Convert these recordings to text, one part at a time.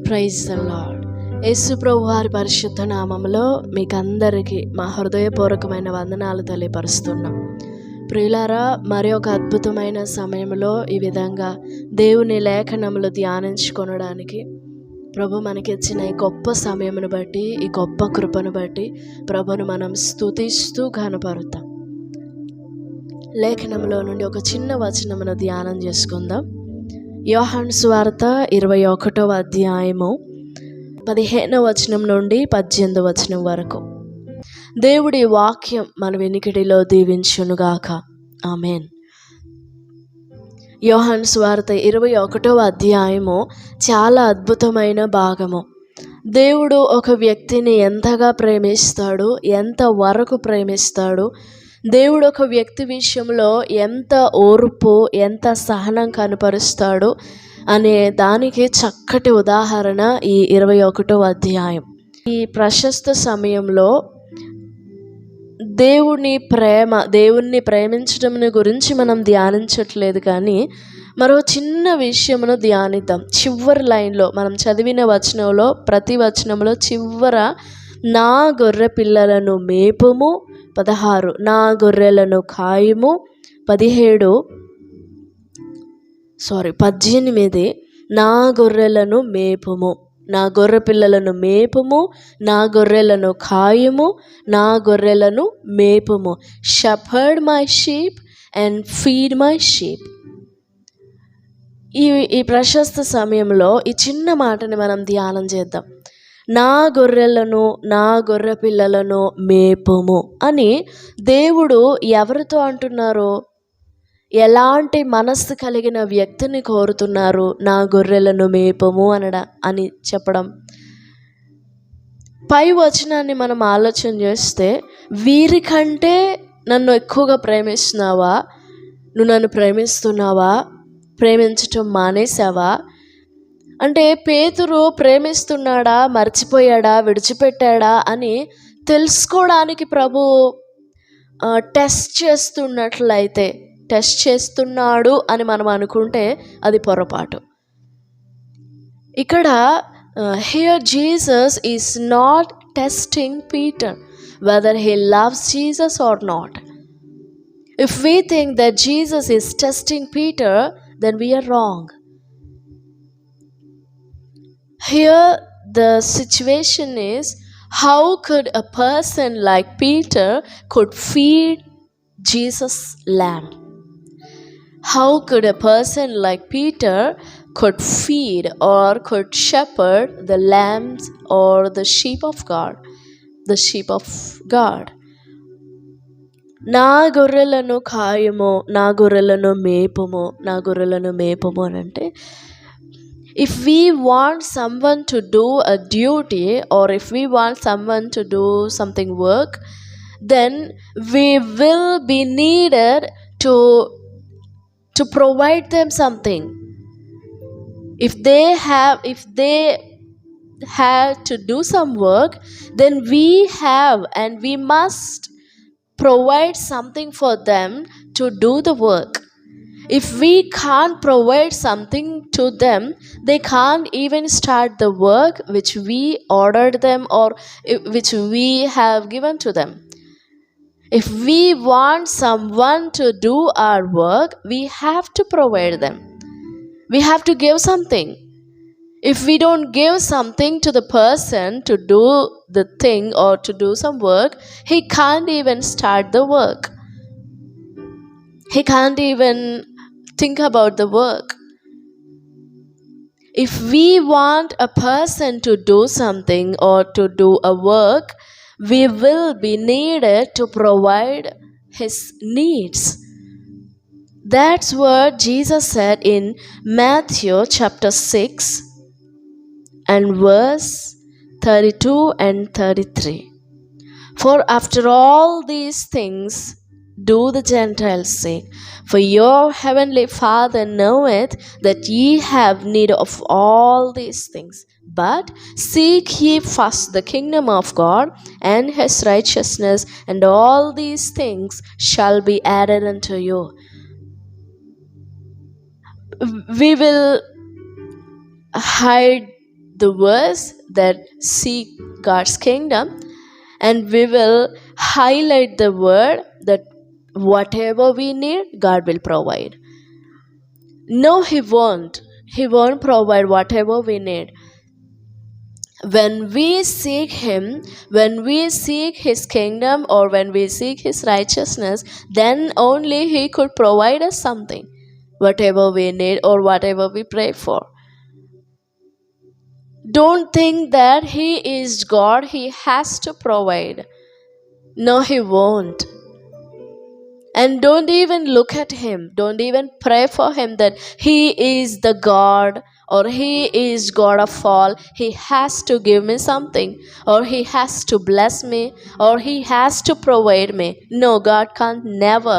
Praise the lord. Yesu ప్రభు వారి పరిశుద్ధ నామములో మీకు అందరికీ మా హృదయపూర్వకమైన వందనాలు తెలియపరుస్తున్నాం. ప్రియులారా, మరి ఒక అద్భుతమైన సమయంలో ఈ విధంగా దేవుని లేఖనములు ధ్యానించుకొనడానికి ప్రభు మనకిచ్చిన ఈ గొప్ప సమయమును బట్టి, ఈ గొప్ప కృపను బట్టి ప్రభును మనం స్తుతిస్తూ కనపరుతాం. లేఖనంలో నుండి ఒక చిన్న వచనమును ధ్యానం చేసుకుందాం. యోహాను సువార్త 21వ అధ్యాయము 15వ వచనం నుండి 18వ వచనం వరకు. దేవుడి వాక్యం మన వెనికిడిలో దీవించునుగాక. ఆమేన్. యోహాను సువార్త 21వ అధ్యాయము చాలా అద్భుతమైన భాగము. దేవుడు ఒక వ్యక్తిని ఎంతగా ప్రేమిస్తాడు, ఎంత వరకు ప్రేమిస్తాడు, దేవుడు ఒక వ్యక్తి విషయంలో ఎంత ఓర్పు, ఎంత సహనం కనపరుస్తాడు అనే దానికి చక్కటి ఉదాహరణ ఈ 21వ అధ్యాయం. ఈ ప్రశస్త సమయంలో దేవుణ్ణి ప్రేమించడం గురించి మనం ధ్యానించట్లేదు, కానీ మరో చిన్న విషయమును ధ్యానిద్దాం. చివరి లైన్లో మనం చదివిన వచనంలో, ప్రతి వచనంలో చివర నా గొర్రె పిల్లలను మేపుము 16, నా గొర్రెలను కాయుము 18, నా గొర్రెలను మేపుము, నా గొర్రె పిల్లలను మేపుము, నా గొర్రెలను కాయుము, నా గొర్రెలను మేపుము. Shepherd my sheep and feed my sheep. ఈ ప్రశస్త సమయంలో ఈ చిన్న మాటని మనం ధ్యానం చేద్దాం. నా గొర్రెలను, నా గొర్రె పిల్లలను మేపుము అని దేవుడు ఎవరితో అంటున్నారు? ఎలాంటి మనస్సు కలిగిన వ్యక్తిని కోరుతున్నారు? నా గొర్రెలను మేపుము అని చెప్పడం. పై వచనాన్ని మనం ఆలోచన చేస్తే, వీరికంటే నన్ను ఎక్కువగా ప్రేమిస్తున్నావా? నువ్వు నన్ను ప్రేమిస్తున్నావా? ప్రేమించటం మానేసావా? అంటే పేతురు ప్రేమిస్తున్నాడా, మర్చిపోయాడా, విడిచిపెట్టాడా అని తెలుసుకోవడానికి ప్రభు టెస్ట్ చేస్తున్నాడు అని మనం అనుకుంటే అది పొరపాటు. ఇక్కడ here Jesus is not testing Peter whether he loves Jesus or not. If we think that Jesus is testing Peter, then we are wrong. Here the situation is, how could a person like Peter could feed Jesus' lamb? How could a person like Peter could feed or could shepherd the lambs or the sheep of God? The sheep of God. నా గొర్రెలను కాయము, నా గొర్రెలను మేపుము, నా గొర్రెలను మేపుము అని అంటే, if we want someone to do a duty or if we want someone to do something work, then we will be needed to provide them something. If they have to do some work, then we have and we must provide something for them to do the work. If we can't provide something to them, they can't even start the work which we ordered them or which we have given to them. If we want someone to do our work, we have to provide them. We have to give something. If we don't give something to the person to do the thing or to do some work, he can't even start the work. He can't even think about the work. If we want a person to do something or to do a work, we will be needed to provide his needs. That's what Jesus said in Matthew chapter 6 and verse 32 and 33. For after all these things do the Gentiles say, for your heavenly Father knoweth that ye have need of all these things. But seek ye first the kingdom of God and his righteousness, and all these things shall be added unto you. We will hide the verse that seek God's kingdom, and we will highlight the word that whatever we need, God will provide. No, He won't. He won't provide whatever we need. When we seek Him, when we seek His kingdom, or when we seek His righteousness, then only He could provide us something, whatever we need or whatever we pray for. Don't think that He is God, He has to provide. No, He won't. And don't even look at Him. Don't even pray for Him that He is the God or He is God of all. He has to give me something, or He has to bless me, or He has to provide me. No, God can't never.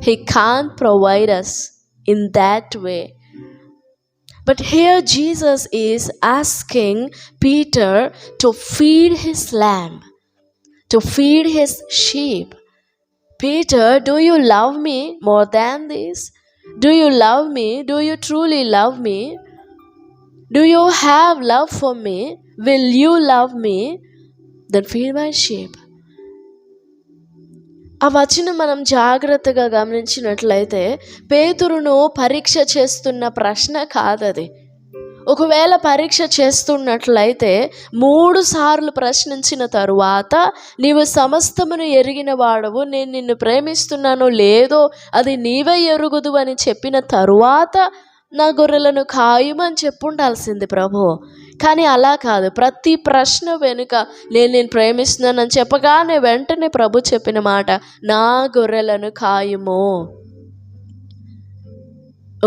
He can't provide us in that way. But here Jesus is asking Peter to feed his lamb, to feed his sheep. Peter, do you love me more than this? Do you love me? Do you truly love me? Do you have love for me? Will you love me? Then feed my sheep. ఆ వచనం మనం జాగ్రత్తగా గమనించినట్లయితే పేతురును పరీక్ష చేస్తున్న ప్రశ్న కాదది. ఒకవేళ పరీక్ష చేస్తున్నట్లయితే 3 సార్లు ప్రశ్నించిన తరువాత, నీవు సమస్తమును ఎరిగిన వాడవు, నేను నిన్ను ప్రేమిస్తున్నానో లేదో అది నీవే ఎరుగుదు అని చెప్పిన తరువాత నా గొర్రెలను కాయుమని చెప్పుండాల్సింది ప్రభు. కానీ అలా కాదు. ప్రతి ప్రశ్న వెనుక నేను ప్రేమిస్తున్నానని చెప్పగానే వెంటనే ప్రభు చెప్పిన మాట, నా గొర్రెలను కాయుము.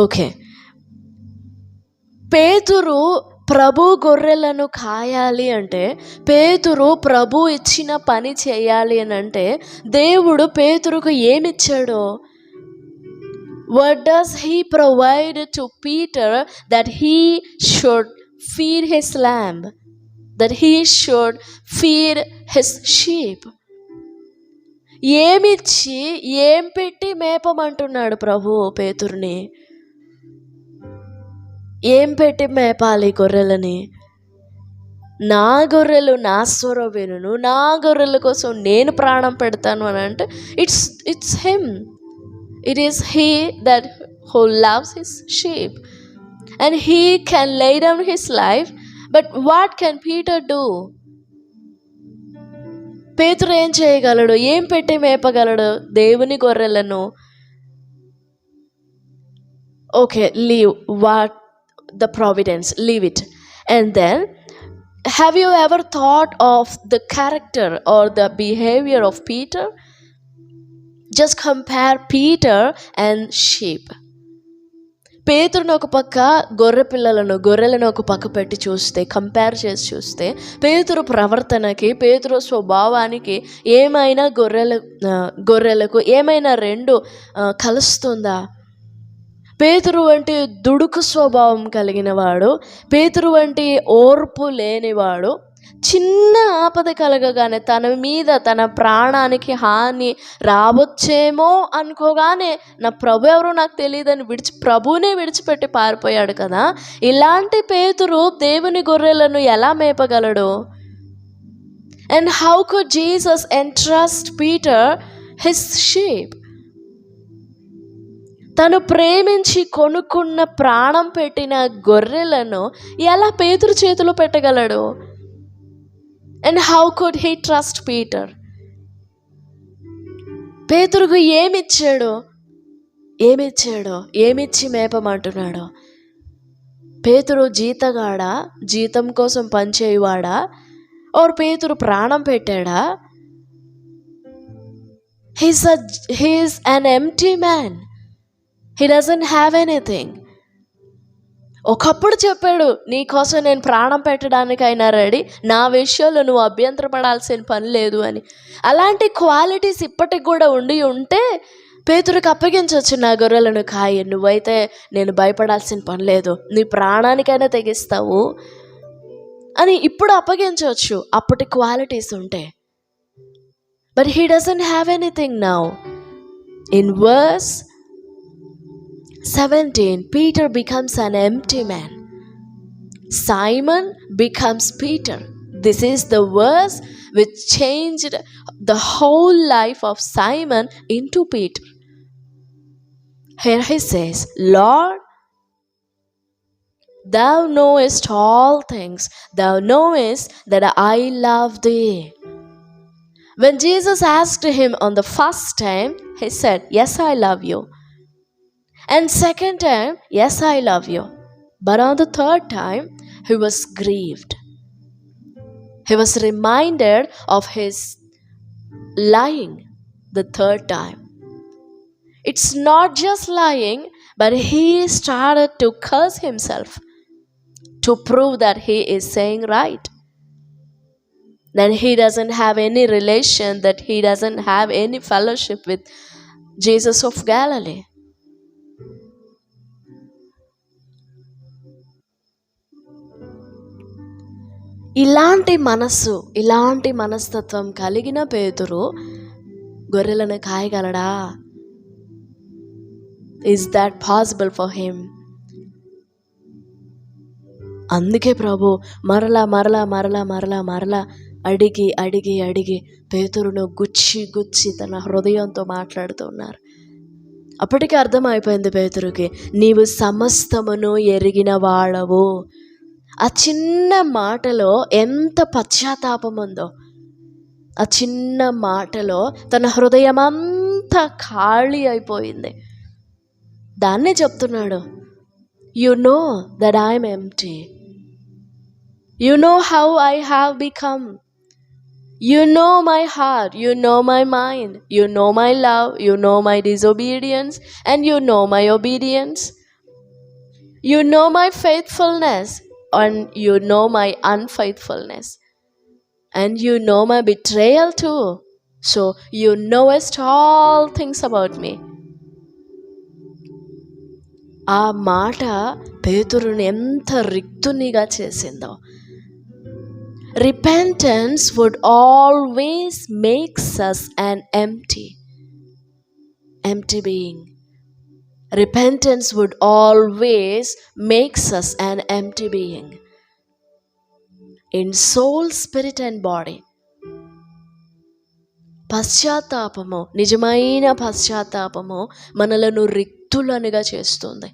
ఓకే, పేతురు ప్రభు గొర్రెలను కాయాలి అంటే, పేతురు ప్రభు ఇచ్చిన పని చేయాలి అని అంటే, దేవుడు పేతురుకు ఏమిచ్చాడో, what does He provide to Peter that he should feed his lamb, that he should feed his sheep? ఏమిచ్చి ఏం పెట్టి మేపమంటున్నాడు ప్రభు పేతురుని? ఏం పెట్టి మేపాలి గొర్రెలని? నా గొర్రెలు నా స్వరం వినును, నా గొర్రెల కోసం నేను ప్రాణం పెడతాను అని అంటే, it's him. It is He that who loves His sheep, and He can lay down His life. But what can Peter do? పేతురు ఏం చేయగలడు? ఏం పెట్టి మేపగలడు దేవుని గొర్రెలను? Okay, leave what the providence, leave it. And then, have you ever thought of the character or the behavior of Peter? Just compare Peter and sheep. పేతురును ఒక పక్క, గొర్రెలను ఒక పక్క పెట్టి చూస్తే, కంపేర్ చేసి చూస్తే, పేతురు ప్రవర్తనకి, పేతురు స్వభావానికి ఏమైనా గొర్రెలకు ఏమైనా రెండు కలుస్తుందా? పేతురు వంటి దుడుకు స్వభావం కలిగిన వాడు, పేతురు వంటి ఓర్పు లేనివాడు, చిన్న ఆపద కలగగానే తన మీద, తన ప్రాణానికి హాని రావచ్చేమో అనుకోగానే నా ప్రభు ఎవరో నాకు తెలియదని ప్రభువునే విడిచిపెట్టి పారిపోయాడు కదా. ఇలాంటి పేతురు దేవుని గొర్రెలను ఎలా మేపగలడు? And how could Jesus entrust Peter his sheep? తను ప్రేమించి కొనుక్కున్న, ప్రాణం పెట్టిన గొర్రెలను ఎలా పేతురు చేతిలో పెట్టగలడు? And how could he trust Peter? పేతురుకు ఏమిచ్చి మేపమంటున్నాడు? పేతురు జీతగాడా, జీతం కోసం పనిచేయువాడా, or పేతురు ప్రాణం పెట్టాడా? He's an empty man. He doesn't have anything. ఒకప్పుడు చెప్పాడు, నీకోసం నేను ప్రాణం పెట్టడానికైనా రెడీ, నా విషయంలో నువ్వు అభ్యంతరపడాల్సిన పని లేదు అని. అలాంటి క్వాలిటీస్ ఇప్పటికి కూడా ఉంటే పేతురుకి అప్పగించవచ్చు, నా గొర్రెలను కాయి, నువ్వైతే నేను భయపడాల్సిన పని లేదు, నీ ప్రాణానికైనా తెగిస్తావు అని ఇప్పుడు అప్పగించవచ్చు, అప్పటి క్వాలిటీస్ ఉంటే. But he doesn't have anything now. In verse 17, Peter becomes an empty man. Simon becomes Peter. This is the verse which changed the whole life of Simon into Peter. Here he says, Lord, thou knowest all things. Thou knowest that I love thee. When Jesus asked him on the first time, he said, yes, I love you. And second time, yes, I love you. But on the third time, he was grieved. He was reminded of his lying the third time. It's not just lying, but he started to curse himself to prove that he is saying right. Then he doesn't have any relation, that he doesn't have any fellowship with Jesus of Galilee. ఇలాంటి మనస్తత్వం కలిగిన పేతురు గొర్రెలను కాయగలడా? Is that possible for him? అందుకే ప్రభు మరలా అడిగి పేతురును గుచ్చి తన హృదయంతో మాట్లాడుతూ ఉన్నారు. అప్పటికే అర్థమైపోయింది పేతురుకి, నీవు సమస్తమును ఎరిగిన వాడవు. ఆ చిన్న మాటలో ఎంత పశ్చాత్తాపం ఉందో, ఆ చిన్న మాటలో తన హృదయం అంతా ఖాళీ అయిపోయింది. దాన్నే చెప్తున్నాడు, you know that I'm empty. You know how I have become. You know my heart. You know my mind. You know my love. You know my disobedience. And you know my obedience. You know my faithfulness. And you know my unfaithfulness. And you know my betrayal too. So you knowest all things about me. ఆ మాట పేతురుని ఎంత రిక్తునిగా చేసిందో. Repentance would always makes us an empty being. Repentance would always makes us an empty being in soul, spirit and body. పశ్చాత్తాపము, నిజమైన పశ్చాత్తాపము మనలను రిక్తులనుగా చేస్తుంది.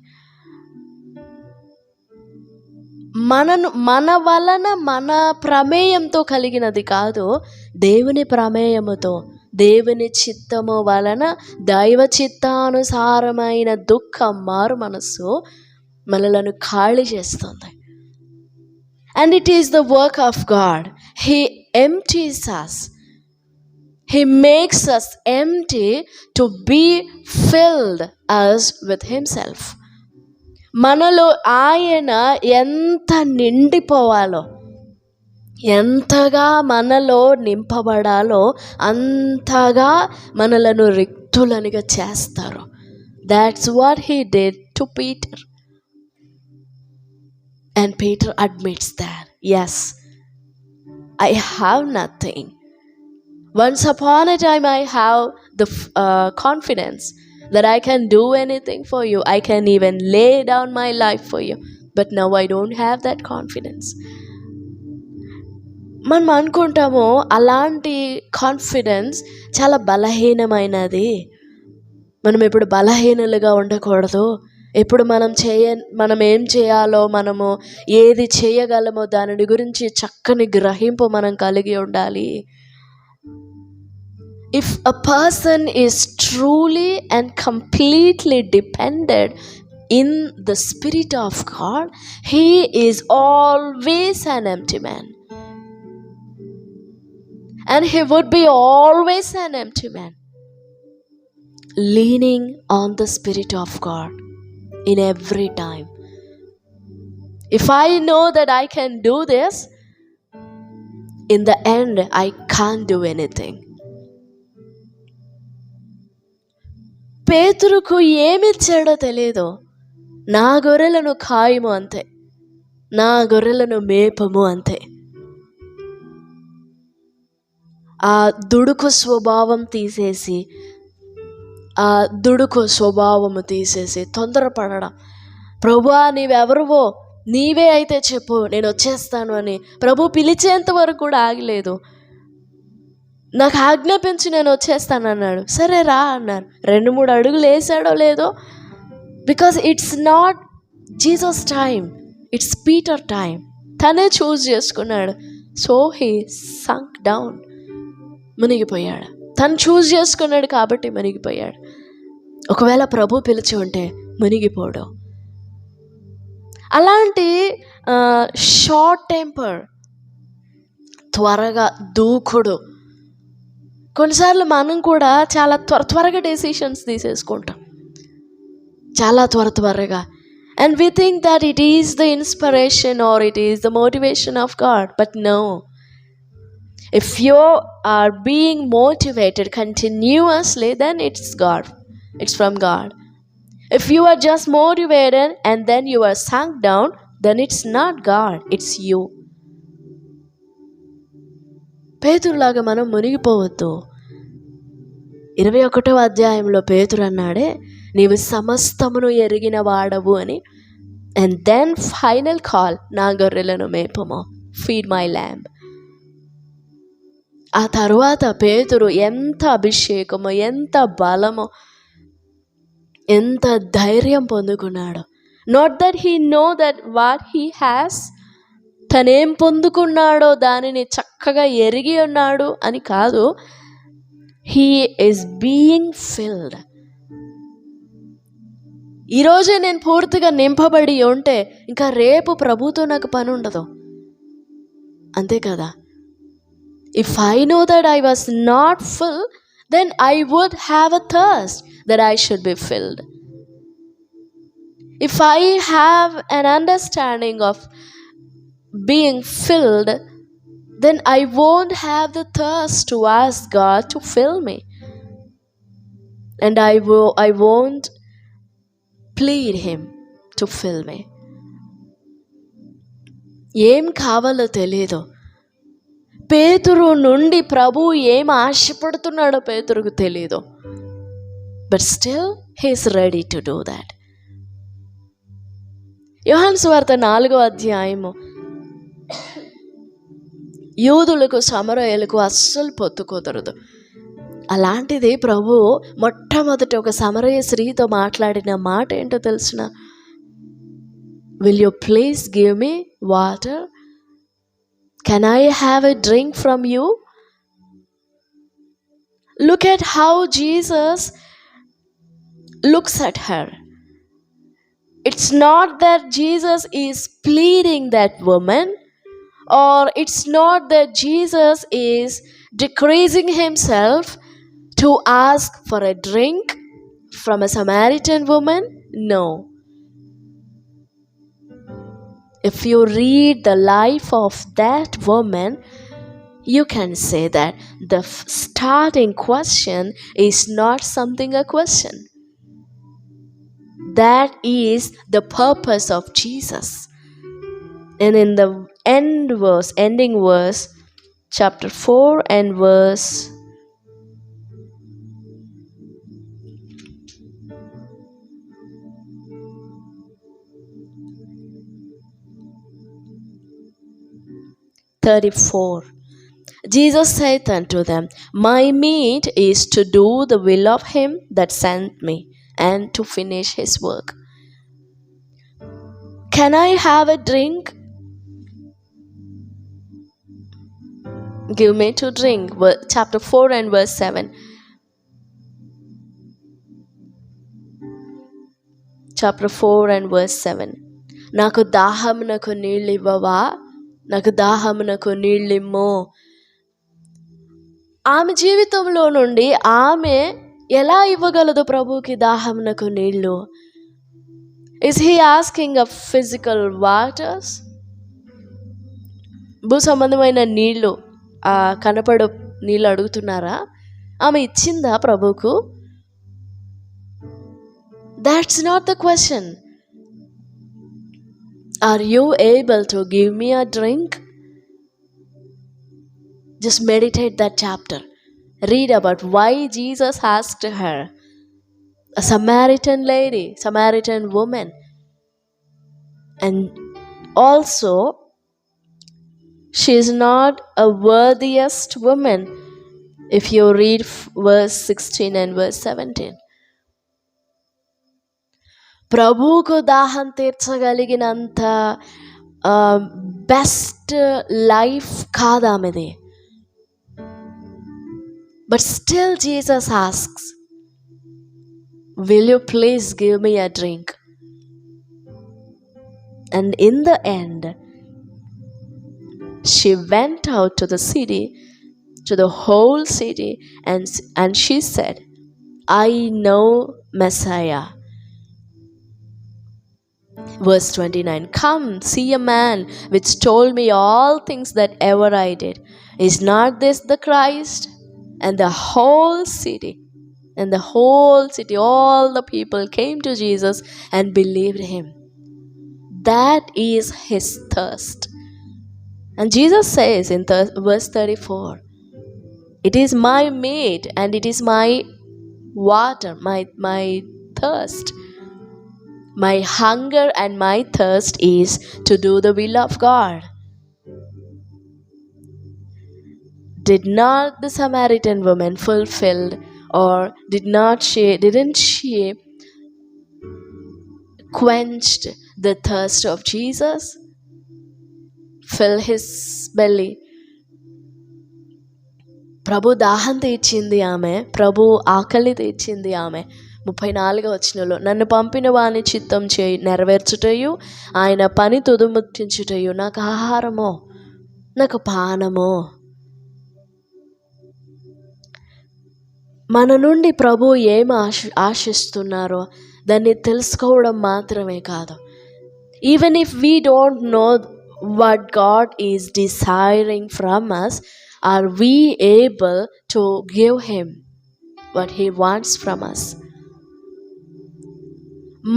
మన వలన మన ప్రమేయంతో కలిగినది కాదు, దేవుని ప్రమేయముతో, దేవుని చిత్తము వలన దైవ చిత్తానుసారమైన దుఃఖం, మారు మనస్సు మనలను ఖాళీ చేస్తుంది. And it is the work of God. He empties us. He makes us empty to be filled us with himself. మనలో ఆయన ఎంత నిండిపోవాలో, ఎంతగా మనలో నింపబడాలో అంతగా మనలను రిక్తులనిగా చేస్తారు. That's what he did to Peter. And Peter admits that, yes, I have nothing. Once upon a time I have the confidence that I can do anything for you. I can even lay down my life for you. But now I don't have that confidence. మనం అనుకుంటాము అలాంటి confidence చాలా బలహీనమైనది. మనం ఎప్పుడు బలహీనులుగా ఉండకూడదు. ఎప్పుడు మనం ఏం చేయాలో, మనము ఏది చేయగలమో దాని గురించి చక్కని గ్రహింపు మనం కలిగి ఉండాలి. If a person is truly and completely dependent in the Spirit of God, he is always an empty man. And he would be always an empty man, leaning on the Spirit of God in every time. If I know that I can do this, in the end I can't do anything. పేతురుకు ఏమిచ్చాడో తెలియదు. నా గొర్రెలను కాయము అంతే, నా గొర్రెలను మేపము అంతే. ఆ దుడుకు స్వభావము తీసేసి తొందరపడడం. ప్రభువా నీవెవరువో, నీవే అయితే చెప్పు, నేను వచ్చేస్తాను అని. ప్రభు పిలిచేంత వరకు కూడా ఆగలేదు. నాకు ఆజ్ఞాపించి నేను వచ్చేస్తాను అన్నాడు. సరే రా అన్నారు. 2-3 అడుగులు వేసాడో లేదో, because it's not Jesus time, it's Peter time. తనే చూస్ చేసుకున్నాడు. సో హీ సంక్ డౌన్, మునిగిపోయాడు. తను చూస్ చేసుకున్నాడు కాబట్టి మునిగిపోయాడు. ఒకవేళ ప్రభు పిలిచి ఉంటే మునిగిపోడు. అలాంటి షార్ట్ టెంపర్, త్వరగా దూకుడు. కొన్నిసార్లు మనం కూడా చాలా త్వరగా డెసిషన్స్ తీసేసుకుంటాం, చాలా త్వరగా. And we think that it is the inspiration or it is the motivation of God. But no. If you are being motivated continuously, then it's God. It's from God. If you are just motivated and then you are sunk down, then it's not God, it's you. పేతురులాగా మనం మునిగిపోవద్దు. 21వ అధ్యాయంలో పేతురు అన్నాడే, నీవు సమస్తమును ఎరిగిన వాడవు అని. అండ్ దెన్ ఫైనల్ కాల్, నా గొర్రెలను మేపము, ఫీడ్ మై ల్యాంబ్. ఆ తరువాత పేతురు ఎంత అభిషేకము, ఎంత బలము, ఎంత ధైర్యం పొందుకున్నాడు. Not that he know that what he has, తనేం పొందుకున్నాడో దానిని చక్కగా ఎరిగి ఉన్నాడు అని కాదు. He is being field. ఈరోజే నేను పూర్తిగా నింపబడి ఉంటే ఇంకా రేపు ప్రభుతో నాకు పని ఉండదు, అంతే కదా. If I know that I was not full, then I would have a thirst that I should be filled. If I have an understanding of being filled, then I won't have the thirst to ask God to fill me, and I won't plead him to fill me. ఏం కావాలో తెలియదు. పేతురు నుండి ప్రభు ఏం ఆశపడుతున్నాడో పేతురుకు తెలియదు. But still he is ready to do that. యోహాను సువార్త 4వ అధ్యాయము, యూదులకు సమరయులకు అస్సలు పొత్తు కుదరదు. అలాంటిది ప్రభు మొట్టమొదటి ఒక సమరయ స్త్రీతో మాట్లాడిన మాట ఏంటో తెలిసిన, will you please give me water, can I have a drink from you. Look at how Jesus looks at her. It's not that Jesus is pleading that woman, or it's not that Jesus is decreasing himself to ask for a drink from a Samaritan woman. No. If you read the life of that woman, you can say that the starting question is not something a question. That is the purpose of Jesus. And in the ending verse, chapter 4 and verse 34, Jesus said unto them, my meat is to do the will of him that sent me, and to finish his work. Can I have a drink? Give me to drink. Chapter 4 and verse 7. Chapter 4 and verse 7. నాకు దాహమునకు నీళ్ళు ఇవ్వవా, నాకు దాహమునకు నీళ్ళిమ్ము. ఆమె జీవితంలో నుండి ఆమె ఎలా ఇవ్వగలదు ప్రభుకి దాహమునకు నీళ్ళు? Is he asking a physical waters? భూ సంబంధమైన నీళ్ళు, కనపడు నీళ్ళు అడుగుతున్నారా? ఆమె ఇచ్చిందా ప్రభుకు? That's not the question. Are you able to give me a drink? Just meditate that chapter. Read about why Jesus asked her, a Samaritan lady, Samaritan woman, and also she is not a worthiest woman. If you read verse 16 and verse 17, ప్రభువుకు దాహం తీర్చగలిగినంత best life కాదామెది. But still Jesus asks, will you please give me a drink? And in the end, she went out to the city, to the whole city, and she said, I know Messiah. Verse 29, come, see a man which told me all things that ever I did. Is not this the Christ? And the whole city, all the people came to Jesus and believed him. That is his thirst. And Jesus says in verse 34, it is my meat and it is my water, my thirst. My hunger and my thirst is to do the will of God. Did not the Samaritan woman fulfilled, or didn't she quenched the thirst of Jesus? Fill his belly. ప్రభు దాహం తీర్చింది ఆమె, ప్రభు ఆకలి తీర్చింది ఆమె. 34వ వచనంలో, నన్ను పంపిన వాని చిత్తం నెరవేర్చుటయు ఆయన పని తుదముట్టించుటయు నాకు ఆహారమో నాకు పానమో. మన నుండి ప్రభు ఏం ఆశిస్తున్నారో దాన్ని తెలుసుకోవడం మాత్రమే కాదు. Even if we don't know what God is desiring from us, are we able to give him what he wants from us?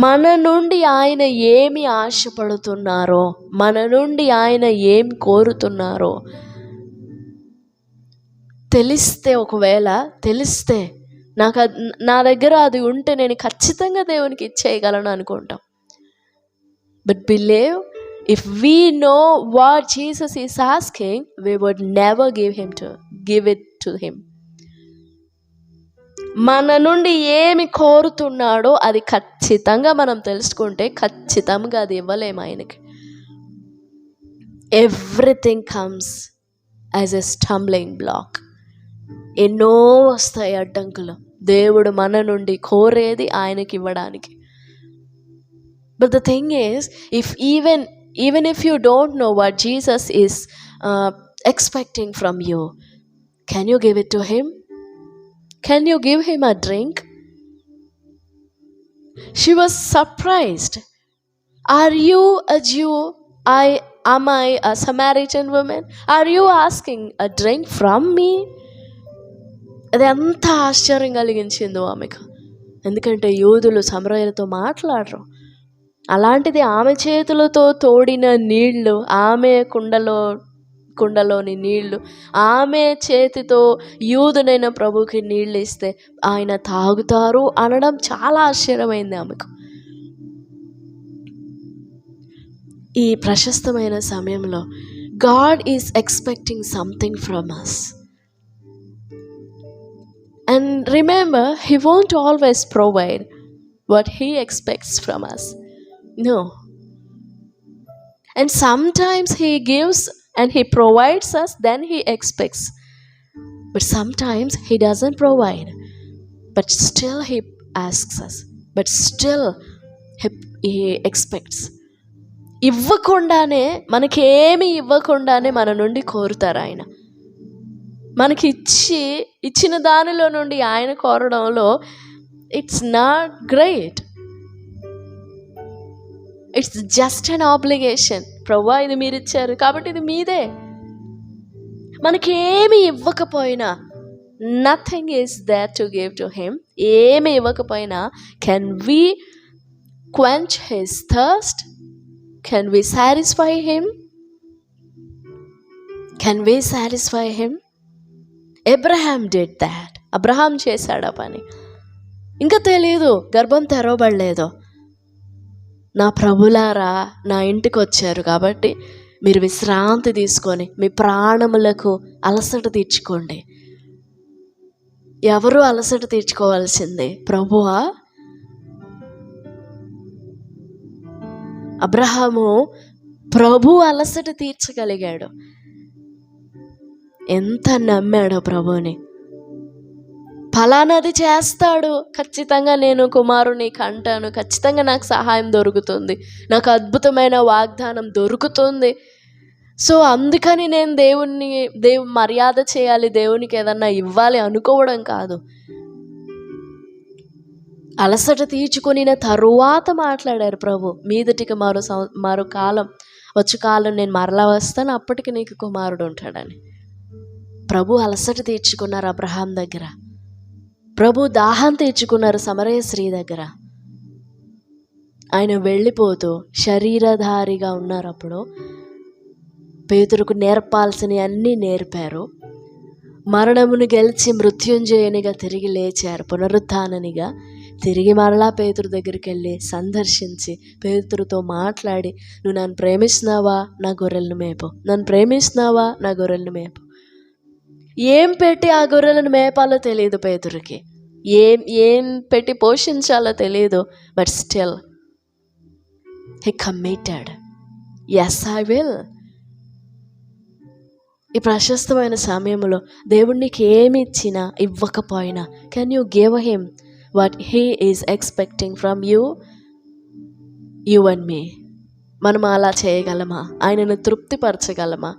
మన నుండి ఆయన ఏమి ఆశపడుతున్నారో, మన నుండి ఆయన ఏం కోరుతున్నారో ఒకవేళ తెలిస్తే నా దగ్గర అది ఉంటే నేను ఖచ్చితంగా దేవునికి ఇచ్చేయగలను అనుకుంటాం. But believe, if we know what Jesus is asking, we would never give it to him. మన నుండి ఏమి కోరుతున్నాడో అది ఖచ్చితంగా మనం తెలుసుకుంటే ఖచ్చితంగా అది ఇవ్వలేము ఆయనకి. Everything comes as a stumbling black. ఎన్నో వస్తాయి అడ్డంకులు దేవుడు మన నుండి కోరేది ఆయనకి ఇవ్వడానికి. But the thing is, even if you don't know what Jesus is expecting from you, can you give it to him? Can you give him a drink? She was surprised. Are you a Jew? Am I a Samaritan woman? Are you asking a drink from me? అది ఎంత ఆశ్చర్యం కలిగించిందో ఆమెకు. ఎందుకంటే యూదులు సమరయులతో మాట్లాడరు. అలాంటిది ఆమె చేతులతో తోడిన నీళ్లు, ఆమె కుండలోని నీళ్లు, ఆమె చేతితో యూదునైన ప్రభుకి నీళ్ళు ఇస్తే ఆయన తాగుతారు అనడం చాలా ఆశ్చర్యమైంది ఆమెకు. ఈ ప్రశస్తమైన సమయంలో God is expecting something from us. And remember, he won't always provide what he expects from us. No. And sometimes he gives and he provides us, then he expects. But sometimes he doesn't provide, but still he asks us, but still he expects. ఇవ్వకుండానే, మనకేమి ఇవ్వకుండానే మన నుండి కోరుతారు ఆయన. మనకి ఇచ్చిన దానిలో నుండి ఆయన కోరడంలో it's not great. It's just an obligation. ప్రభువా, ఇది మీరు ఇచ్చారు కాబట్టి ఇది మీదే. మనకేమి ఇవ్వకపోయినా, nothing is there to give to him. ఏమి ఇవ్వకపోయినా, can we quench his thirst? Can we satisfy him? Can we satisfy him? Abraham did that. Abraham చేశాడు ఆ పని. ఇంకా తెలియదు, గర్భం తెరవబడలేదు. నా ప్రభులారా నా ఇంటికి వచ్చారు కాబట్టి మీరు విశ్రాంతి తీసుకొని మీ ప్రాణములకు అలసట తీర్చుకోండి. ఎవరు అలసట తీర్చుకోవాల్సిందే? ప్రభువా? అబ్రహాము ప్రభు అలసట తీర్చగలిగాడు. ఎంత నమ్మాడో ప్రభుని. ఫలానాది చేస్తాడు, ఖచ్చితంగా నేను కుమారుని కంటాను, ఖచ్చితంగా నాకు సహాయం దొరుకుతుంది, నాకు అద్భుతమైన వాగ్దానం దొరుకుతుంది. సో అందుకని నేను దేవుని మర్యాద చేయాలి, దేవునికి ఏదన్నా ఇవ్వాలి అనుకోవడం కాదు. అలసట తీర్చుకొనిన తరువాత మాట్లాడారు ప్రభు, మీదటికి మరో కాలం కాలం నేను మరలా వస్తాను, అప్పటికి నీకు కుమారుడు ఉంటాడని. ప్రభు అలసట తీర్చుకున్నారు అబ్రహాం దగ్గర. ప్రభు దాహం తీర్చుకున్నారు సమరయ స్త్రీ దగ్గర. ఆయన వెళ్ళిపోతూ శరీరధారిగా ఉన్నారు. అప్పుడు పేతురుకు నేర్పాల్సినవి అన్నీ నేర్పారు. మరణమును గెలిచి మృత్యుంజయునిగా తిరిగి లేచారు, పునరుత్థాననిగా. తిరిగి మరలా పేతురు దగ్గరికి వెళ్ళి సందర్శించి పేతురుతో మాట్లాడి, నువ్వు నన్ను ప్రేమిస్తున్నావా? నా గొర్రెలను మేపు. నన్ను ప్రేమిస్తున్నావా? నా గొర్రెలను మేపు. ఏం పెట్టి ఆ గొర్రెలను మేపాలో తెలియదు పేతురుకి, ఏం పెట్టి పోషించాలో తెలియదు. But still he committed, yes I will. ఈ ప్రశస్తమైన సమయంలో దేవుడు నీకు ఏమి ఇచ్చినా ఇవ్వకపోయినా, can you give him what he is expecting from you and me? మనం అలా చేయగలమా? ఆయనను తృప్తిపరచగలమా?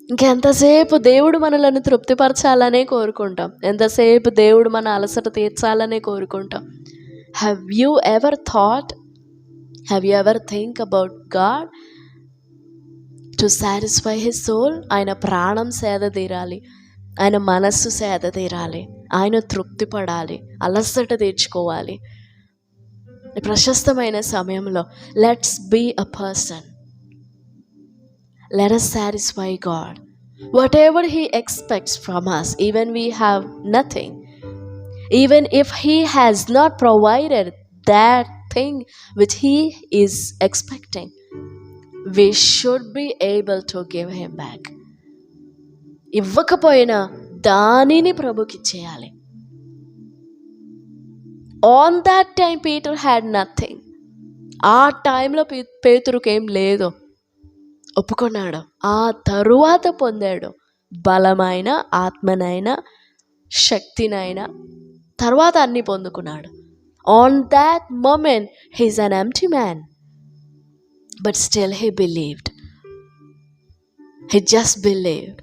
ఇంకెంతసేపు దేవుడు మనలను తృప్తిపరచాలనే కోరుకుంటాం, ఎంతసేపు దేవుడు మన అలసట తీర్చాలనే కోరుకుంటాం. Have you ever think about God to satisfy his soul? ఆయన ప్రాణం సేద తీరాలి, ఆయన మనస్సు సేద తీరాలి, ఆయన తృప్తి పడాలి, అలసట తీర్చుకోవాలి. ప్రశస్తమైన సమయంలో let's be a person, let us satisfy God. Whatever He expects from us, even we have nothing, even if He has not provided that thing which He is expecting, we should be able to give Him back. ఇవ్వకపోయినా దానిని ప్రభుకి ఇచ్చేయాలి. On that time Peter had nothing. ఆ టైంలో పేతురుకి ఏం లేదు, ఒప్పుకున్నాడు. ఆ తరువాత పొందాడు బలమైన ఆత్మనైనా శక్తినైనా, తర్వాత అన్నీ పొందుకున్నాడు. On that moment he's an empty man, but still he believed. He just believed.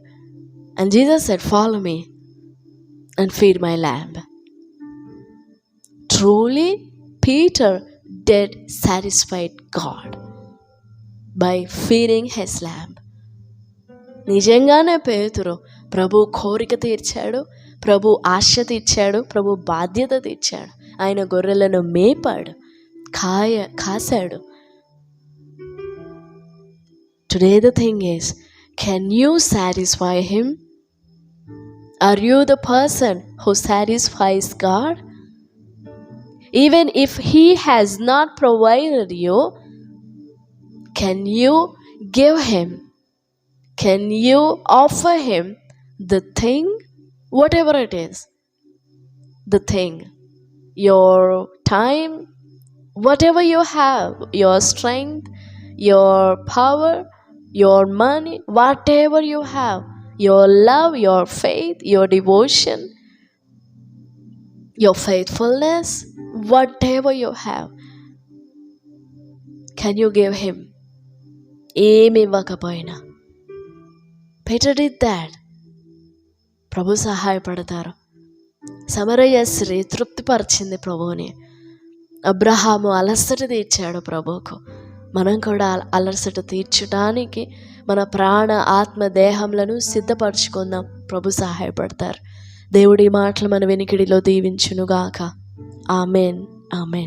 And Jesus said, follow me and feed my lamb. Truly Peter did satisfied God by feeding his lamb. నిజంగానే పేతురు ప్రభు కోరిక తీర్చాడు, ప్రభు ఆశ తీర్చాడు, ప్రభు బాధ్యత తీర్చాడు. ఆయన గొర్రెలను మేపాడు, కాసాడు. Today the thing is, can you satisfy him? Are you the person who satisfies God? Even if He has not provided you, can you give Him? Can you offer Him the thing, whatever it is? The thing, your time, whatever you have, your strength, your power, your money, whatever you have, your love, your faith, your devotion, your faithfulness, whatever you have, can you give Him? ఏమి ఇవ్వకపోయినా. Peter did that. ప్రభు సహాయపడతారు. సమరయ స్త్రీ తృప్తిపరిచింది ప్రభువుని. అబ్రహాము అలసట తీర్చాడు ప్రభువుకు. మనం కూడా అలసట తీర్చడానికి మన ప్రాణ ఆత్మ దేహములను సిద్ధపరచుకుందాం. ప్రభు సహాయపడతారు. దేవుడి మాటలు మన వెనికిడిలో దీవించునుగాక. Amen, amen.